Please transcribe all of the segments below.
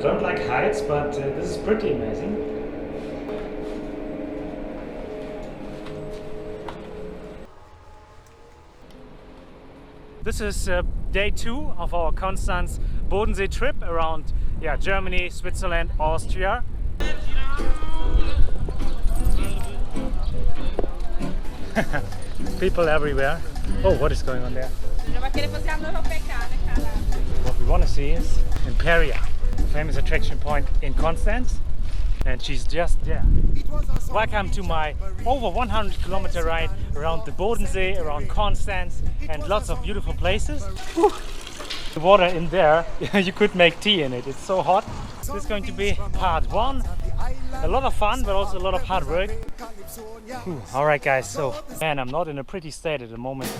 don't like heights, but this is pretty amazing. This is day 2 of our Konstanz Bodensee trip around Germany, Switzerland, Austria. People everywhere. Oh, what is going on there? What we want to see is Imperia, the famous attraction point in Konstanz, and she's just there. Welcome to my over 100-kilometer ride around the Bodensee, around Konstanz, and lots of beautiful places. Whew. The water in there, you could make tea in it, it's so hot. This is going to be part 1. A lot of fun, but also a lot of hard work. Alright guys, so man, I'm not in a pretty state at the moment.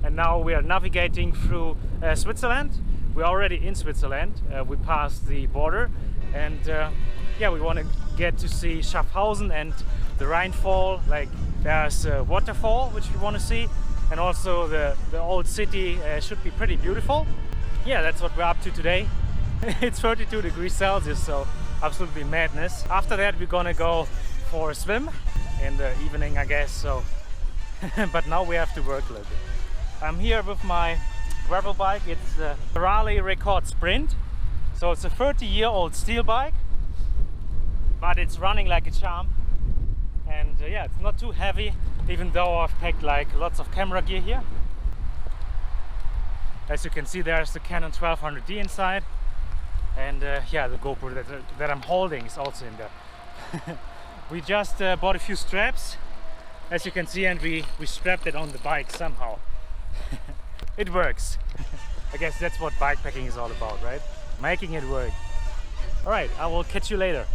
And now we are navigating through Switzerland. We're already in Switzerland. We passed the border, and we want to get to see Schaffhausen and the Rhinefall. Like there's a Waterfall which we want to see, and also the old city should be pretty beautiful. Yeah, that's what we're up to today. It's 32 degrees Celsius, so absolutely madness. After that we're gonna go for a swim in the evening, I guess. So but now we have to work a little bit. I'm here with my gravel bike. It's the Raleigh Record Sprint. So it's a 30-year-old steel bike, but it's running like a charm. And it's not too heavy, even though I've packed like lots of camera gear here. As you can see, there's the Canon 1200D inside, and the GoPro that I'm holding is also in there. We just bought a few straps, as you can see, and we strapped it on the bike somehow. It works. I guess that's what bikepacking is all about, right? Making it work. Alright, I will catch you later.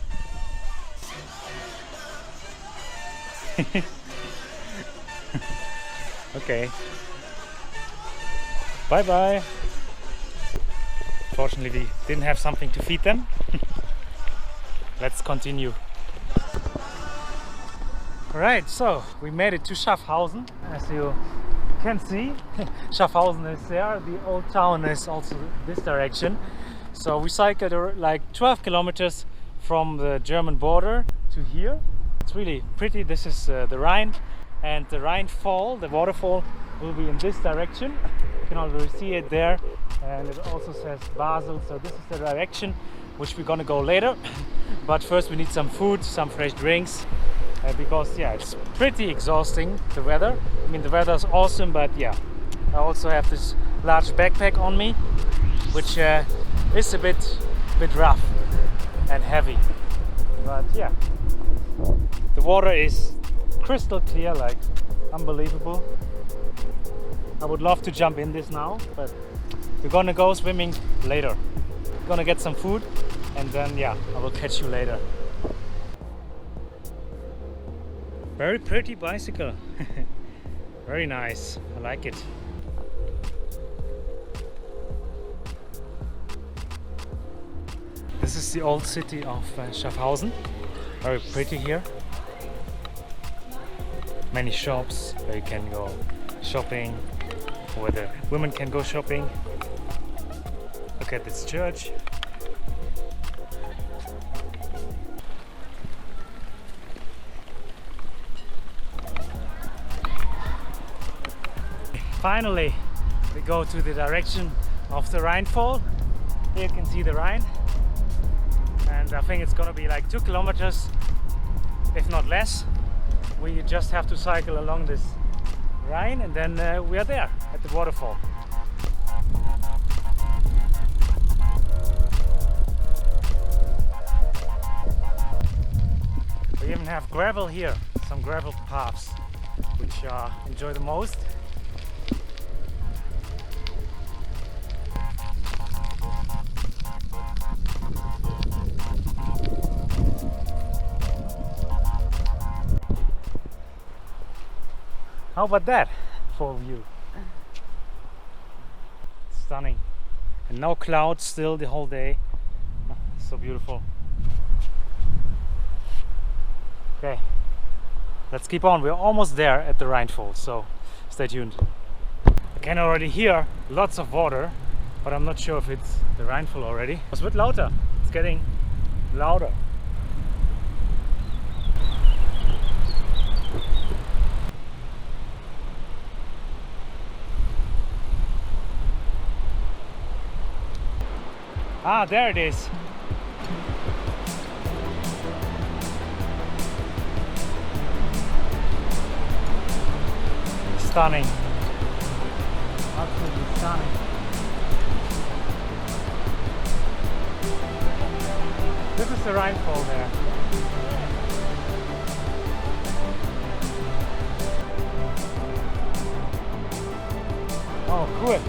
Okay. Bye bye. Fortunately, we didn't have something to feed them. Let's continue. Alright, so we made it to Schaffhausen. As you can see, Schaffhausen is there. The old town is also this direction. So we cycled like 12 kilometers from the German border to here. It's really pretty. This is the Rhine, and the Rhinefall, the waterfall, will be in this direction. You can already see it there, and it also says Basel. So this is the direction which we're gonna go later. But first we need some food, some fresh drinks, because it's pretty exhausting, the weather. I mean, the weather is awesome, but I also have this large backpack on me, which is a bit rough and heavy. But the water is crystal clear, like unbelievable. I would love to jump in this now, but we're gonna go swimming later. We're gonna get some food, and then I will catch you later. Very pretty bicycle. Very nice, I like it. This is the old city of Schaffhausen. Very pretty here. Many shops where you can go shopping, where the women can go shopping. Look at this church. Finally, we go to the direction of the Rhinefall. Here you can see the Rhine, and I think it's gonna be like 2 kilometers, if not less. We just have to cycle along this Rhine, and then we are there at the waterfall. We even have gravel here, some gravel paths, which I enjoy the most. How about that for a view? Stunning. And no clouds still the whole day. So beautiful. Okay, let's keep on. We're almost there at the Rhinefall, so stay tuned. Can already hear lots of water, but I'm not sure if it's the Rhinefall already. It's a bit louder. It's getting louder. Ah, there it is. Stunning. Absolutely stunning. This is the Rhinefall there. Oh, cool.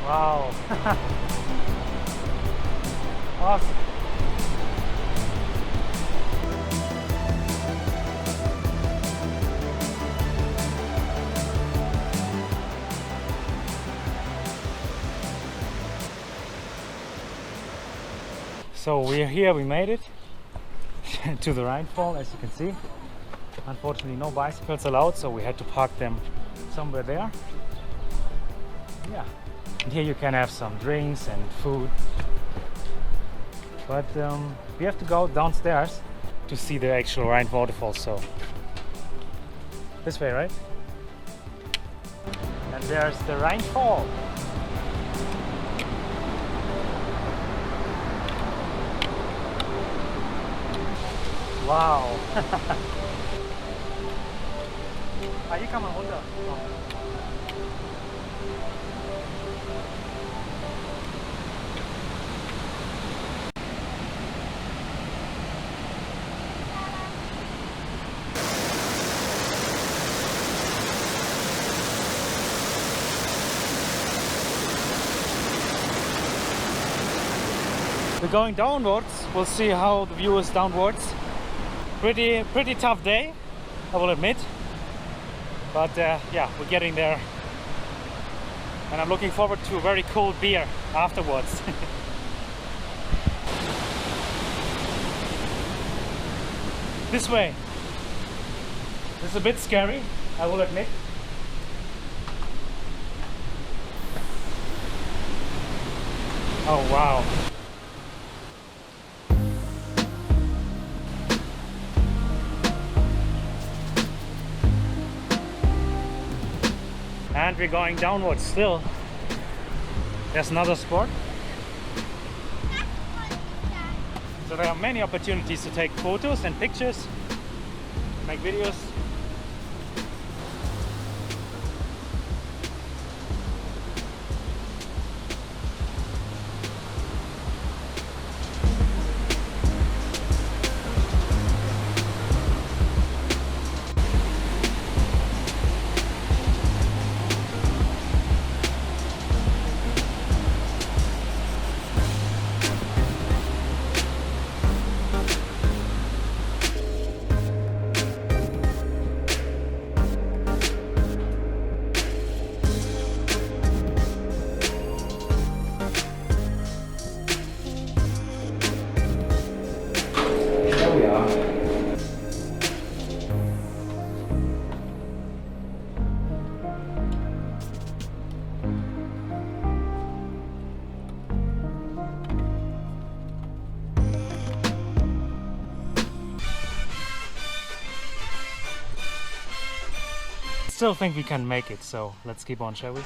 Wow. Awesome. So we're here, we made it to the Rhinefall, as you can see. Unfortunately no bicycles allowed, so we had to park them somewhere there. Yeah, and here you can have some drinks and food. But we have to go downstairs to see the actual Rhine waterfall, so this way, right? And there's the Rhinefall. Wow! Ah, hier kann man runter. Oh. We're going downwards. We'll see how the view is downwards. Pretty tough day, I will admit, but yeah, we're getting there, and I'm looking forward to a very cold beer afterwards. This way. This is a bit scary, I will admit. Oh wow. And we're going downwards still. There's another spot. So there are many opportunities to take photos and pictures, make videos. Still think we can make it, so let's keep on, shall we?